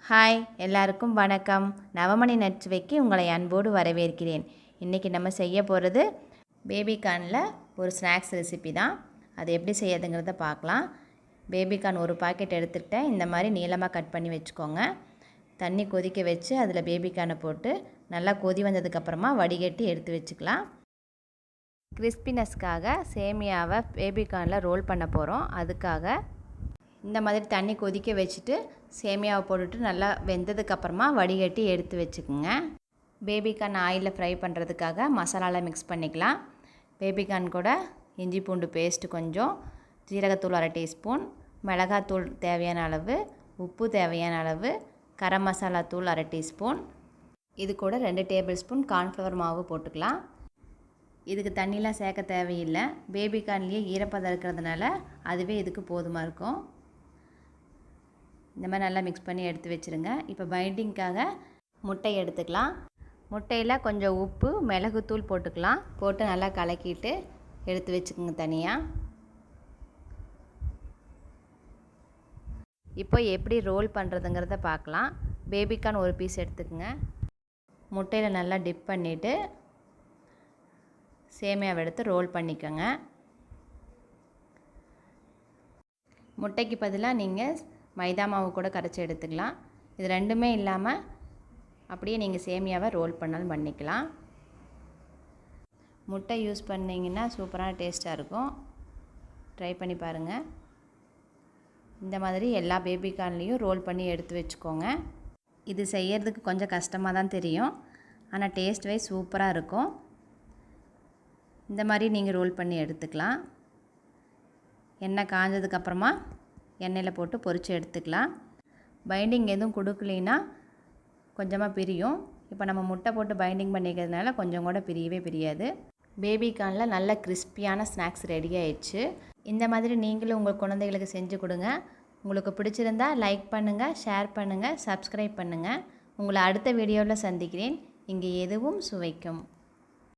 Hi எல்லாருக்கும் வணக்கம். நவமணி நச்சுவைக்கு உங்களை அன்போடு வரவேற்கிறேன். இன்றைக்கி நம்ம செய்ய போகிறது பேபிகார்னில் ஒரு ஸ்நாக்ஸ் ரெசிபி தான். அது எப்படி செய்யறதுங்கிறத பார்க்கலாம். பேபிகார்ன் ஒரு பாக்கெட் எடுத்துக்கிட்டேன். இந்த மாதிரி நீளமாக கட் பண்ணி வச்சுக்கோங்க. தண்ணி கொதிக்க வச்சு அதில் பேபிகார்னை போட்டு நல்லா கொதி வந்ததுக்கப்புறமா வடிகட்டி எடுத்து வச்சுக்கலாம். கிறிஸ்பினஸ்க்காக சேமியாவை பேபிகார்னில் ரோல் பண்ண போகிறோம். அதுக்காக இந்த மாதிரி தண்ணி கொதிக்க வச்சுட்டு சேமியாவை போட்டுட்டு நல்லா வெந்ததுக்கப்புறமா வடிகட்டி எடுத்து வச்சுக்கோங்க. பேபிகார்ன் ஆயிலில் ஃப்ரை பண்ணுறதுக்காக மசாலாவில் மிக்ஸ் பண்ணிக்கலாம். பேபிகார்ன் கூட இஞ்சி பூண்டு பேஸ்ட்டு கொஞ்சம், ஜீரகத்தூள் 1/2 டீஸ்பூன், மிளகாத்தூள் தேவையான அளவு, உப்பு தேவையான அளவு, கரம் மசாலா தூள் 1/2 டீஸ்பூன், இது கூட 2 டேபிள் ஸ்பூன் கார்ன்ஃப்ளவர் மாவு போட்டுக்கலாம். இதுக்கு தண்ணிலாம் சேர்க்க தேவையில்லை. பேபிகார்ன்லேயே ஈரப்பதம் இருக்கிறதுனால அதுவே இதுக்கு போதுமாக இருக்கும். இந்த மாதிரி நல்லா மிக்ஸ் பண்ணி எடுத்து வச்சுருங்க. இப்போ பைண்டிங்க்காக முட்டை எடுத்துக்கலாம். முட்டையில் கொஞ்சம் உப்பு, மிளகுத்தூள் போட்டுக்கலாம். போட்டு நல்லா கலக்கிட்டு எடுத்து வச்சுக்கோங்க தனியாக. இப்போ எப்படி ரோல் பண்ணுறதுங்கிறத பார்க்கலாம். பேபிகார்ன் ஒரு பீஸ் எடுத்துக்கோங்க. முட்டையில் நல்லா டிப் பண்ணிவிட்டு சேமியாவை எடுத்து ரோல் பண்ணிக்கோங்க. முட்டைக்கு பதிலாக நீங்கள் மைதா மாவு கூட கரைச்சி எடுத்துக்கலாம். இது ரெண்டுமே இல்லாமல் அப்படியே நீங்கள் சேமியாவை ரோல் பண்ணாலும் பண்ணிக்கலாம். முட்டை யூஸ் பண்ணிங்கன்னா சூப்பரான டேஸ்ட்டாக இருக்கும். ட்ரை பண்ணி பாருங்கள். இந்த மாதிரி எல்லா பேபிகார்ன்லேயும் ரோல் பண்ணி எடுத்து வச்சுக்கோங்க. இது செய்யறதுக்கு கொஞ்சம் கஷ்டமாக தான் தெரியும், ஆனால் டேஸ்ட் வைஸ் சூப்பராக இருக்கும். இந்த மாதிரி நீங்கள் ரோல் பண்ணி எடுத்துக்கலாம். எண்ணெய் காஞ்சதுக்கப்புறமா எண்ணெயில் போட்டு பொரித்து எடுத்துக்கலாம். பைண்டிங் எதுவும் கொடுக்கலைன்னா கொஞ்சமாக பிரியும். இப்போ நம்ம முட்டை போட்டு பைண்டிங் பண்ணிக்கிறதுனால கொஞ்சம் கூட பிரியாது. பேபிகார்னில் நல்ல கிறிஸ்பியான ஸ்நாக்ஸ் ரெடி ஆயிடுச்சு. இந்த மாதிரி நீங்களும் உங்கள் குழந்தைகளுக்கு செஞ்சு கொடுங்க. உங்களுக்கு பிடிச்சிருந்தா லைக் பண்ணுங்கள், ஷேர் பண்ணுங்கள், சப்ஸ்கிரைப் பண்ணுங்கள். உங்களை அடுத்த வீடியோவில் சந்திக்கிறேன். இங்கே எதுவும் சுவைக்கும்.